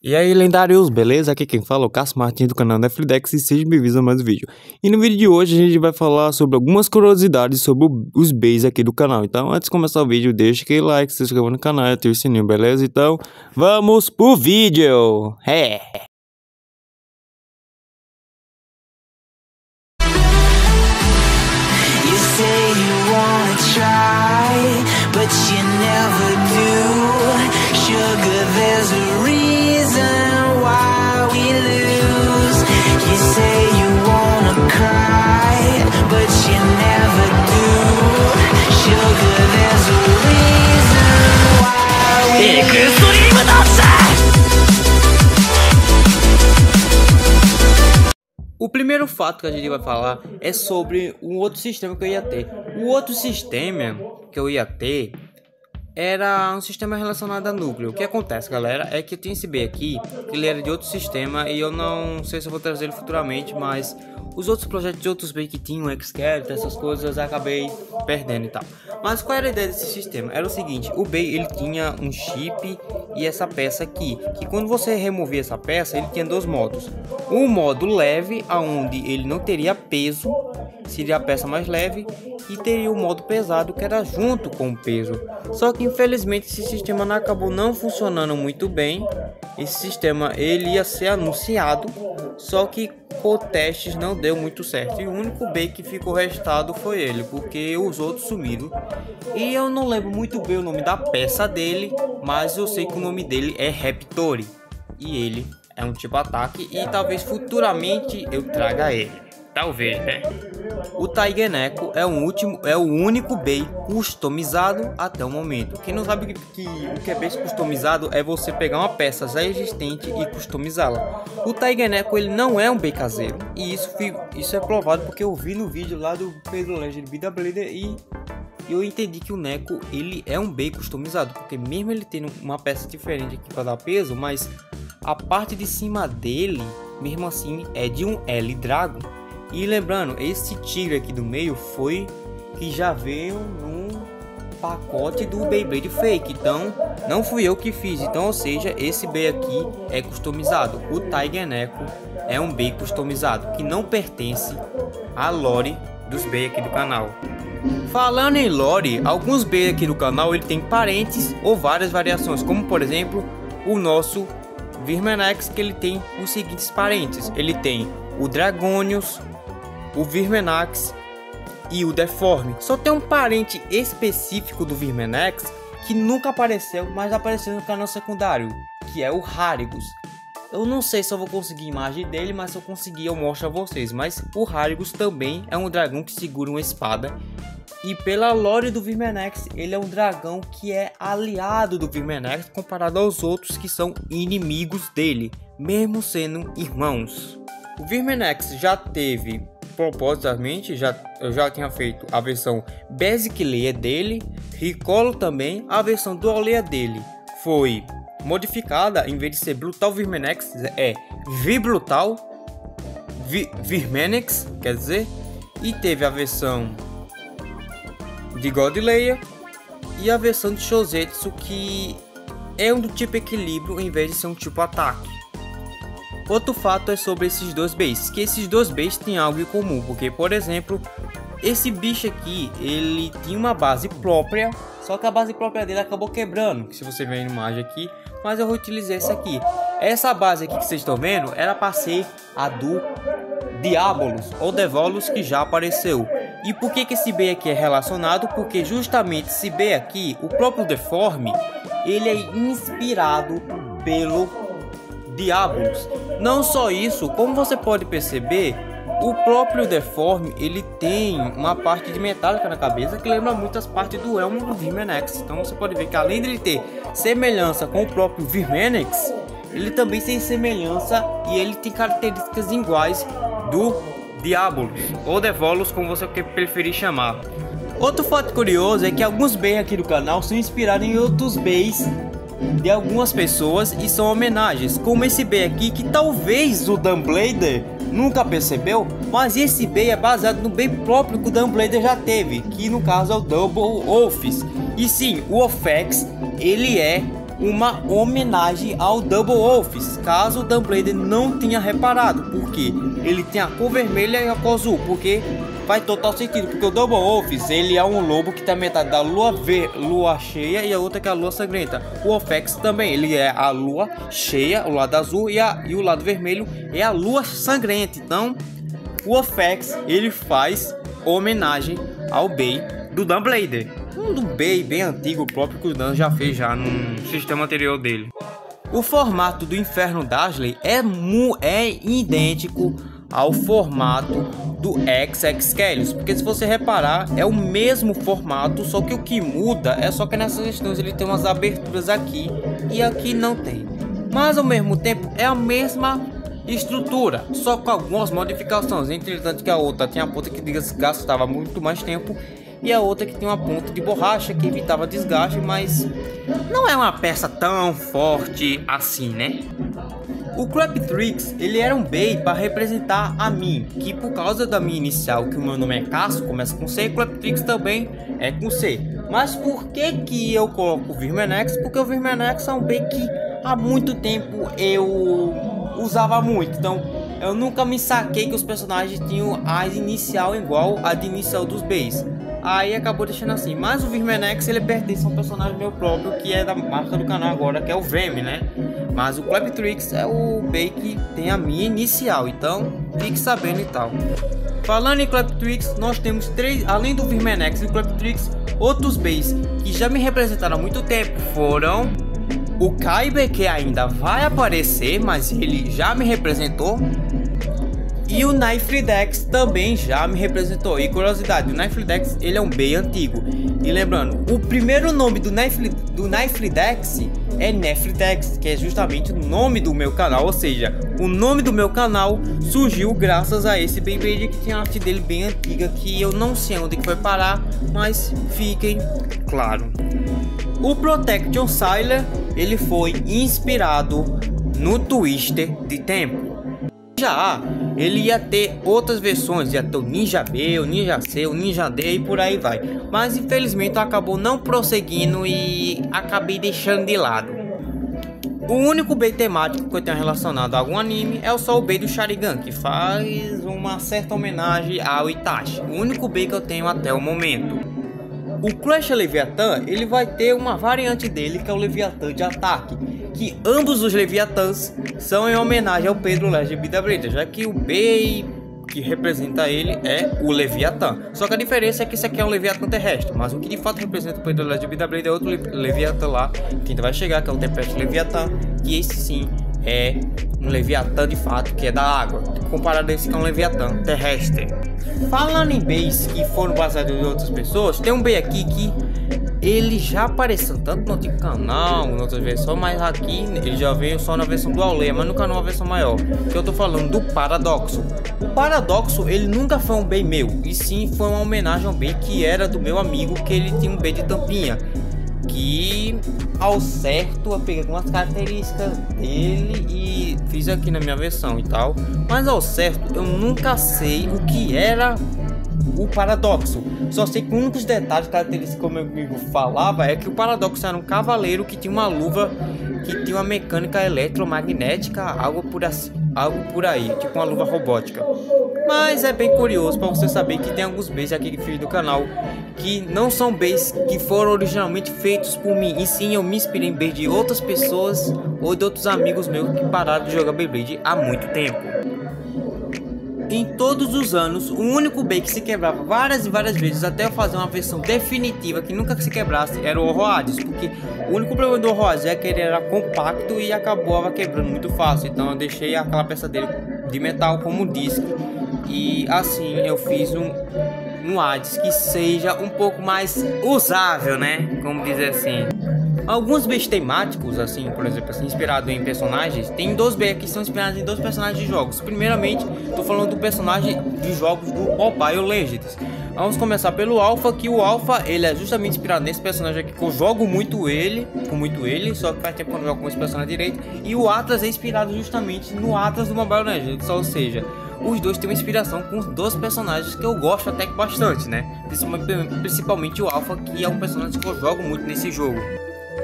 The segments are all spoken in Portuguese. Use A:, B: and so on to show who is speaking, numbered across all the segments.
A: E aí, lendários, beleza? Aqui quem fala é o Cássio Martins do canal Netflix e sejam bem-vindos a mais um vídeo. E no vídeo de hoje a gente vai falar sobre algumas curiosidades sobre os bays aqui do canal. Então, antes de começar o vídeo, deixa aquele like, se inscreva no canal e ative o sininho, beleza? Então, vamos pro vídeo!
B: You say you wanna try, but you never do. Sugar, there's a reason why we lose. You say you wanna cry, but you never do. Sugar, there's a reason why we lose.
A: O primeiro fato que a gente vai falar é sobre um outro sistema que eu ia ter. O outro sistema que eu ia ter era um sistema relacionado a núcleo. O que acontece, galera, é que eu tenho esse B aqui, que ele era de outro sistema e eu não sei se eu vou trazer ele futuramente, mas os outros projetos de outros B que tinham Xscalet, essas coisas, eu acabei perdendo e tal. Mas qual era a ideia desse sistema? Era o seguinte, o B ele tinha um chip e essa peça aqui, que quando você removia essa peça, ele tinha dois modos. Um modo leve, aonde ele não teria peso, seria a peça mais leve, e teria o modo pesado, que era junto com o peso. Só que infelizmente esse sistema acabou não funcionando muito bem. Esse sistema ele ia ser anunciado, só que com testes não deu muito certo, e o único B que ficou restado foi ele, porque os outros sumiram. E eu não lembro muito bem o nome da peça dele, mas eu sei que o nome dele é Raptori, e ele é um tipo ataque, e talvez futuramente eu traga ele. Talvez, né? O Tiger Neko é o único bait customizado até o momento. Quem não sabe que o que é bait customizado é você pegar uma peça já existente e customizá-la. O Tiger Neko ele não é um bait caseiro, e isso é provado porque eu vi no vídeo lá do Pedro Legend Vida Blader e eu entendi que o Neko ele é um bait customizado, porque mesmo ele tendo uma peça diferente aqui para dar peso, mas a parte de cima dele, mesmo assim, é de um L Dragon. E lembrando, esse tigre aqui do meio foi que já veio num pacote do Beyblade Fake, então não fui eu que fiz, então ou seja, esse B aqui é customizado. O Tiger Neko é um B customizado que não pertence à lore dos B aqui do canal. Falando em lore, alguns B aqui do canal ele tem parentes ou várias variações, como por exemplo o nosso Virmenax, que ele tem os seguintes parentes. Ele tem o Dragonius, o Virmenax e o Deforme. Só tem um parente específico do Virmenax que nunca apareceu, mas apareceu no canal secundário, que é o Harigus. Eu não sei se eu vou conseguir imagem dele, mas se eu conseguir eu mostro a vocês. Mas o Harigus também é um dragão que segura uma espada, e pela lore do Virmenax ele é um dragão que é aliado do Virmenax comparado aos outros que são inimigos dele, mesmo sendo irmãos. O Virmenax já teve, propositalmente, eu já tinha feito a versão Basic Layer dele, Recolo também, a versão Dual Layer dele foi modificada, em vez de ser Brutal Virmenax, é Vibrutal Virmenax, quer dizer, e teve a versão de God Layer e a versão de Shozetsu, que é um do tipo equilíbrio em vez de ser um tipo ataque. Outro fato é sobre esses dois bases, que esses dois bases têm algo em comum, porque por exemplo, esse bicho aqui, ele tinha uma base própria, só que a base própria dele acabou quebrando, que se você ver a imagem aqui, mas eu vou utilizar essa aqui. Essa base aqui que vocês estão vendo, era para ser a do Diabolus ou Devolus, que já apareceu. E por que esse B aqui é relacionado? Porque justamente esse B aqui, o próprio Deforme, ele é inspirado pelo Diabolus. Não só isso, como você pode perceber, o próprio Deforme ele tem uma parte de metálica na cabeça que lembra muito as partes do elmo do Virmenax. Então você pode ver que além de ele ter semelhança com o próprio Virmenax, ele também tem semelhança e ele tem características iguais do Diabolus ou Devolus, como você preferir chamar. Outro fato curioso é que alguns Bs aqui do canal são inspirados em outros Bs de algumas pessoas e são homenagens, como esse B aqui, que talvez o Dumblader nunca percebeu, mas esse B é baseado no B próprio que o Dumblader já teve, que no caso é o Double Office. E sim, o Ofex ele é uma homenagem ao Double Wolf, caso o Dumbledore não tinha reparado, porque ele tem a cor vermelha e a cor azul, porque faz total sentido, porque o Double Wolf, ele é um lobo que tem metade da lua cheia e a outra que é a lua sangrenta. O Wolfex também, ele é a lua cheia, o lado azul, e o lado vermelho é a lua sangrenta. Então o Wolfex, ele faz homenagem ao Bey do Dumbledore, um Bey bem antigo, o próprio que o Dan já fez já no sistema anterior dele. O formato do Inferno Dursley é idêntico ao formato do X-Skellius, porque se você reparar é o mesmo formato, só que o que muda é só que nessas questões ele tem umas aberturas aqui e aqui não tem, mas ao mesmo tempo é a mesma estrutura, só com algumas modificações, entretanto que a outra tinha a ponta que gastava muito mais tempo e a outra que tem uma ponta de borracha que evitava desgaste, mas não é uma peça tão forte assim, né? O Crabtrix, ele era um Bey para representar a mim, que por causa da minha inicial, que o meu nome é Cássio, começa com C, Crabtrix também é com C. Mas por que eu coloco o Vermenex? Porque o Vermenex é um Bey que há muito tempo eu usava muito, então eu nunca me saquei que os personagens tinham a inicial igual a de inicial dos Beys. Aí acabou deixando assim, mas o Vermenex ele pertence a um personagem meu próprio, que é da marca do canal agora, que é o Verme, né? Mas o Crabtrix é o Bey que tem a minha inicial, então fique sabendo e tal. Falando em Crabtrix, nós temos três, além do Vermenex e o Crabtrix, outros Beys que já me representaram há muito tempo foram o Kyber, que ainda vai aparecer, mas ele já me representou. E o Nifldex também já me representou. E curiosidade, o Nifldex ele é um Bey antigo. E lembrando, o primeiro nome do Nifldex é Nefridex, que é justamente o nome do meu canal. Ou seja, o nome do meu canal surgiu graças a esse Beyblade, que tinha a arte dele bem antiga, que eu não sei onde que foi parar, mas fiquem claro. O Protection Sailor, ele foi inspirado no Twister de Tempo. Já ele ia ter outras versões, ia ter o Ninja B, o Ninja C, o Ninja D e por aí vai. Mas infelizmente acabou não prosseguindo e acabei deixando de lado. O único Bey temático que eu tenho relacionado a algum anime é só o Bey do Sharingan, que faz uma certa homenagem ao Itachi. O único Bey que eu tenho até o momento. O Crash Leviathan, ele vai ter uma variante dele, que é o Leviathan de ataque, que ambos os Leviathans são em homenagem ao Pedro Leste de Vida Brita, já que o Bey que representa ele é o Leviathan. Só que a diferença é que esse aqui é um Leviathan terrestre, mas o que de fato representa o Pedro Leste de Vida Brita é outro Leviathan lá, que ainda vai chegar, que é o Tempest Leviathan, que esse sim é um Leviathan de fato, que é da água, comparado a esse que é um Leviathan terrestre. Falando em Beys que foram baseados em outras pessoas, tem um Bey aqui que ele já apareceu tanto no outro canal, em outras versões, mas aqui ele já veio só na versão do Auleia, mas nunca numa versão maior, que eu tô falando do Paradoxo. O Paradoxo, ele nunca foi um Bey meu, e sim foi uma homenagem ao Bey que era do meu amigo, que ele tinha um Bey de tampinha, que ao certo eu peguei algumas características dele e fiz aqui na minha versão e tal, mas ao certo eu nunca sei o que era o Paradoxo. Só sei que um dos detalhes característicos que o meu amigo falava é que o Paradoxo era um cavaleiro que tinha uma luva que tinha uma mecânica eletromagnética, algo por aí, tipo uma luva robótica. Mas é bem curioso para você saber que tem alguns Beys aqui que fiz do canal que não são Beys que foram originalmente feitos por mim, e sim eu me inspirei em Beys de outras pessoas ou de outros amigos meus que pararam de jogar Beyblade há muito tempo. Em todos os anos, o único Bey que se quebrava várias e várias vezes até eu fazer uma versão definitiva que nunca se quebrasse era o Oroades, porque o único problema do Oroades é que ele era compacto e acabava quebrando muito fácil, então eu deixei aquela peça dele de metal como disco, e assim eu fiz um Hades que seja um pouco mais usável, né, como dizer assim. Alguns Beys temáticos, assim, por exemplo, assim, inspirado em personagens, tem dois Beys que são inspirados em dois personagens de jogos. Primeiramente, tô falando do personagem de jogos do Mobile Legends. Vamos começar pelo Alpha, que o Alpha, ele é justamente inspirado nesse personagem aqui, que eu jogo muito ele, só que faz tempo que eu não jogo com esse personagem direito. E o Atlas é inspirado justamente no Atlas do Mobile Legends, ou seja, os dois têm uma inspiração com os dois personagens que eu gosto até que bastante, né? Principalmente o Alpha, que é um personagem que eu jogo muito nesse jogo.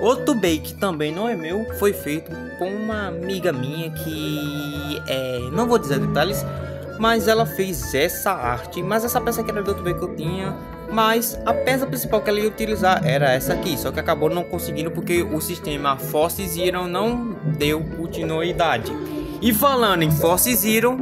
A: Outro bem que também não é meu foi feito por uma amiga minha que não vou dizer detalhes, mas ela fez essa arte. Mas essa peça aqui era do outro bem que eu tinha, mas a peça principal que ela ia utilizar era essa aqui, só que acabou não conseguindo porque o sistema Force Zero não deu continuidade. E falando em Force Zero,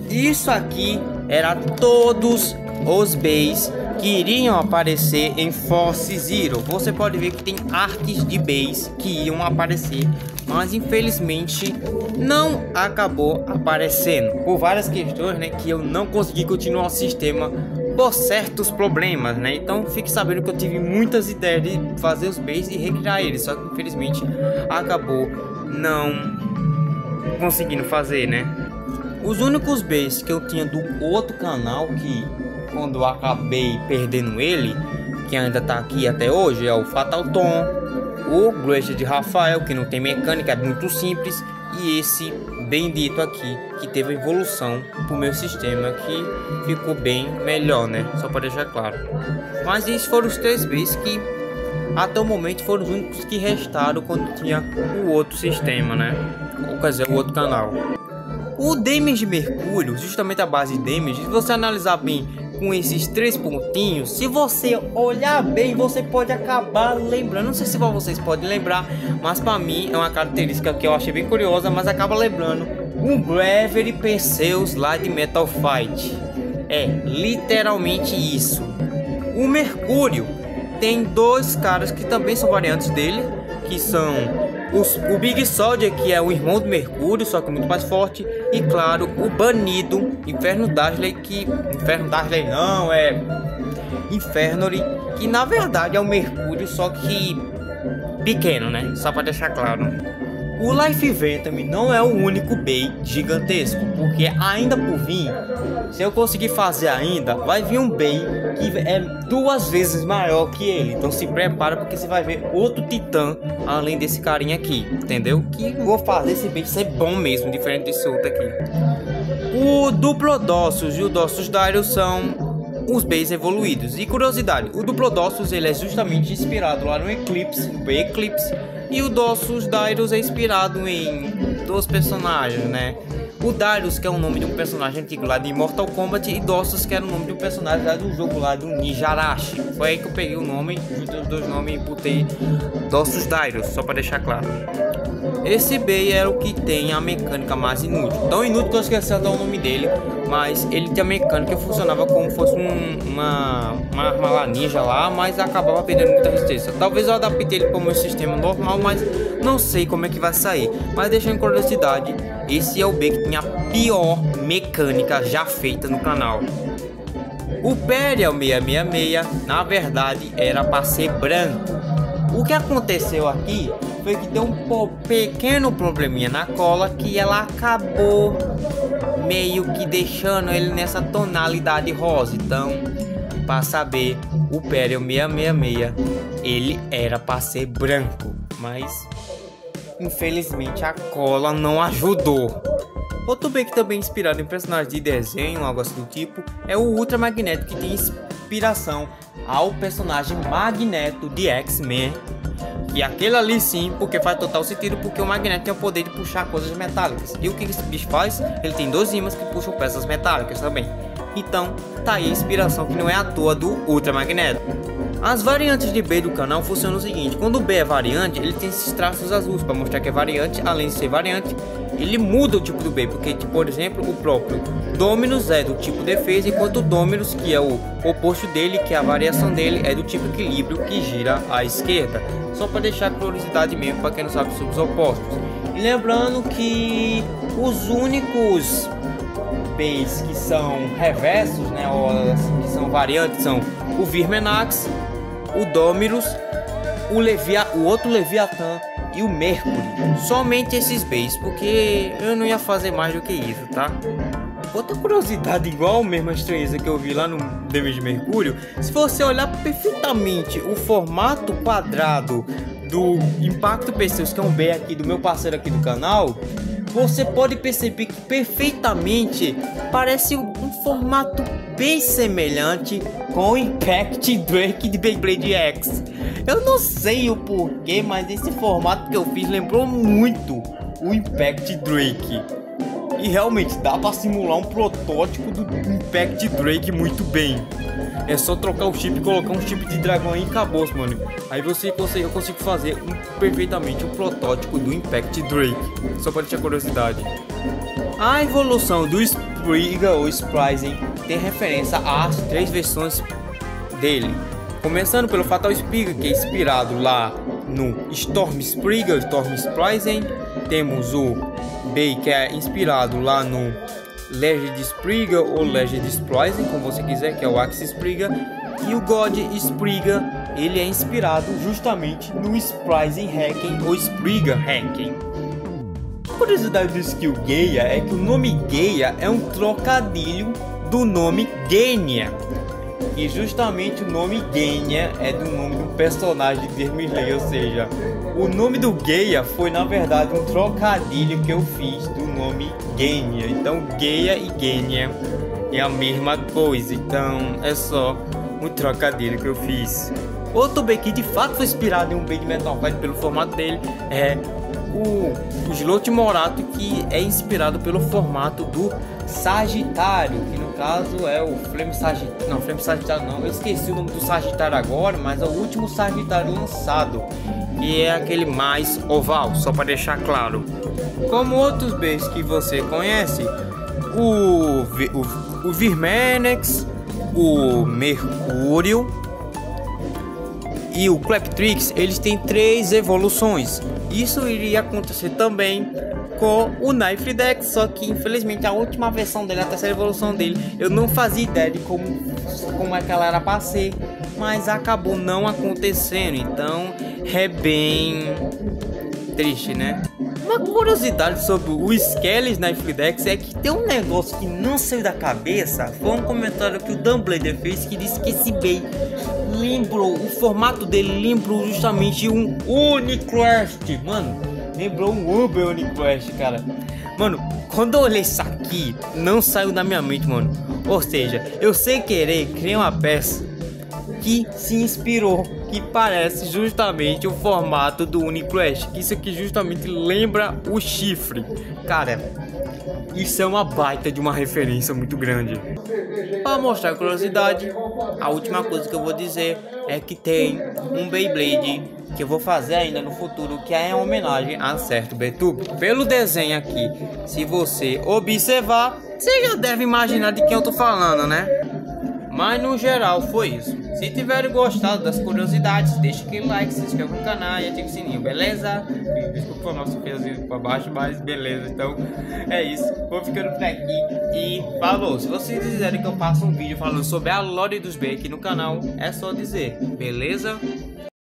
A: isso aqui era todos os bays que iriam aparecer em Force Zero. Você pode ver que tem artes de bays que iam aparecer, mas infelizmente não acabou aparecendo por várias questões, né, que eu não consegui continuar o sistema por certos problemas, né. Então fique sabendo que eu tive muitas ideias de fazer os bays e recriar eles, só que infelizmente acabou não conseguindo fazer, né. Os únicos bays que eu tinha do outro canal, que quando eu acabei perdendo ele, que ainda tá aqui até hoje, é o Fatal Tom, o Glacier de Rafael, que não tem mecânica, é muito simples, e esse bendito aqui, que teve evolução pro meu sistema, que ficou bem melhor, né, só para deixar claro. Mas esses foram os 3 bays que até o momento foram os únicos que restaram quando tinha o outro sistema, né, ou quer dizer, o outro canal. O damage de Mercúrio, justamente a base de damage, se você analisar bem com esses 3 pontinhos, se você olhar bem, você pode acabar lembrando. Não sei se vocês podem lembrar, mas para mim é uma característica que eu achei bem curiosa, mas acaba lembrando um Bravery Perseus lá de Metal Fight. É literalmente isso. O Mercúrio tem 2 caras que também são variantes dele, que são o Big Soldier, que é o irmão do Mercúrio, só que muito mais forte, e claro, o banido Inferno Darsley, que Inferno Darsley não é Infernory, que na verdade é o Mercúrio, só que pequeno, né? Só para deixar claro. O Life Venom não é o único bait gigantesco, porque ainda por vir, se eu conseguir fazer ainda, vai vir um bait que é 2 vezes maior que ele. Então se prepara, porque você vai ver outro titã além desse carinha aqui, entendeu? Que vou fazer esse bait ser bom mesmo, diferente desse outro aqui. O Duplodossus e o Dossus Darius são os bays evoluídos. E curiosidade, o Duplodossus ele é justamente inspirado lá no Eclipse, no Eclipse, e o Dossus Darius é inspirado em 2 personagens, né? O Darius, que é o nome de um personagem antigo lá de Mortal Kombat, e Dossus, que era o nome de um personagem lá do jogo lá do Ninja Arashi. Foi aí que eu peguei o nome, juntei os 2 nomes e botei Dossus Darius, só para deixar claro. Esse Bay era o que tem a mecânica mais inútil. Tão inútil que eu esqueci até o nome dele, mas ele tinha mecânica que funcionava como se fosse uma arma lá ninja lá, mas acabava perdendo muita resistência. Talvez eu adapte ele para o meu sistema normal, mas não sei como é que vai sair. Mas deixando curiosidade, esse é o Bay que tinha a pior mecânica já feita no canal. O Perial 666 na verdade era para ser branco. O que aconteceu aqui foi que deu um pequeno probleminha na cola, que ela acabou meio que deixando ele nessa tonalidade rosa. Então, para saber, o Perial 666 ele era para ser branco, mas infelizmente a cola não ajudou. Outro bem que também é inspirado em personagens de desenho, algo assim do tipo, é o Ultra Magneto, que tem inspiração ao personagem Magneto de X-Men. E aquele ali sim, porque faz total sentido, porque o Magneto tem o poder de puxar coisas metálicas. E o que esse bicho faz? Ele tem 2 ímãs que puxam peças metálicas também. Então, tá aí a inspiração que não é à toa do Ultra Magneto. As variantes de B do canal funcionam o seguinte: quando o B é variante, ele tem esses traços azuis para mostrar que é variante. Além de ser variante, ele muda o tipo do B, porque, por exemplo, o próprio Dominus é do tipo defesa, enquanto o Dominus, que é o oposto dele, que é a variação dele, é do tipo equilíbrio, que gira à esquerda. Só para deixar curiosidade mesmo para quem não sabe sobre os opostos. E lembrando que os únicos Bs que são reversos, né, ou que são variantes, são o Virmenax, o Dominus, o outro Leviatã e o Mercury. Somente esses Bs, porque eu não ia fazer mais do que isso, tá? Outra curiosidade, igual mesmo a estranheza que eu vi lá no Damage de Mercúrio, se você olhar perfeitamente o formato quadrado do Impacto Perseus, que é um B aqui do meu parceiro aqui do canal, você pode perceber que perfeitamente parece um formato bem semelhante com o Impact Drake de Beyblade X. Eu não sei o porquê, mas esse formato que eu fiz lembrou muito o Impact Drake. E realmente dá pra simular um protótipo do Impact Drake muito bem. É só trocar o chip, colocar um chip de dragão aí e acabou, mano. Aí eu consigo fazer perfeitamente um protótipo do Impact Drake. Só para deixar curiosidade. A evolução do Sprigga ou Spryzen tem referência às 3 versões dele. Começando pelo Fatal Sprigga, que é inspirado lá no Storm Sprigga, Storm Spryzen. Temos o Bay, que é inspirado lá no Legend Sprigga ou Legend Spryzen, como você quiser, que é o Axe Sprigga. E o God Sprigga, ele é inspirado justamente no Spryzen Hacken ou Sprigga Hacken. A curiosidade do skill Gaia é que o nome Gaia é um trocadilho do nome Genya. E justamente o nome Genya é do nome do personagem de Demon Slayer, ou seja, o nome do Gaia foi na verdade um trocadilho que eu fiz do nome Genya. Então Gaia e Genya é a mesma coisa, então é só um trocadilho que eu fiz. Outro Bay que de fato foi inspirado em um Bay de Metal Fight pelo formato dele é o Slot Morato, que é inspirado pelo formato do Sagitário, que no caso é o Flame Sagitário. Não, Flame Sagitário não, eu esqueci o nome do Sagitário agora, mas é o último Sagitário lançado, que é aquele mais oval, só para deixar claro. Como outros Bays que você conhece, o Virmenex, o Mercúrio e o Claptrix, eles têm 3 evoluções. Isso iria acontecer também com o Knife Dex, só que infelizmente a última versão dele, a terceira evolução dele, eu não fazia ideia de como é que ela era pra ser, mas acabou não acontecendo, então é bem triste, né? Uma curiosidade sobre o Skelly Knife Dex é que tem um negócio que não saiu da cabeça. Foi um comentário que o Dumbledore fez, que disse que esse Bay lembrou, o formato dele lembrou justamente um Unicrest, mano. Lembrou um Uber Unicrest, cara. Mano, quando eu olhei isso aqui, não saiu da minha mente, mano. Ou seja, eu sem querer criei uma peça que se inspirou, que parece justamente o formato do Unicrest. Isso aqui justamente lembra o chifre. Cara, isso é uma baita de uma referência muito grande. Para mostrar a curiosidade, a última coisa que eu vou dizer é que tem um Beyblade que eu vou fazer ainda no futuro, que é em homenagem a certo Betube. Pelo desenho aqui, se você observar, você já deve imaginar de quem eu tô falando, né? Mas no geral foi isso. Se tiverem gostado das curiosidades, deixa aquele like, se inscreva no canal e ative o sininho, beleza? Desculpa o nosso pezinho para baixo, mas beleza. Então é isso, vou ficando por aqui e falou. Se vocês quiserem que eu faça um vídeo falando sobre a lore dos Bay aqui no canal, é só dizer, beleza?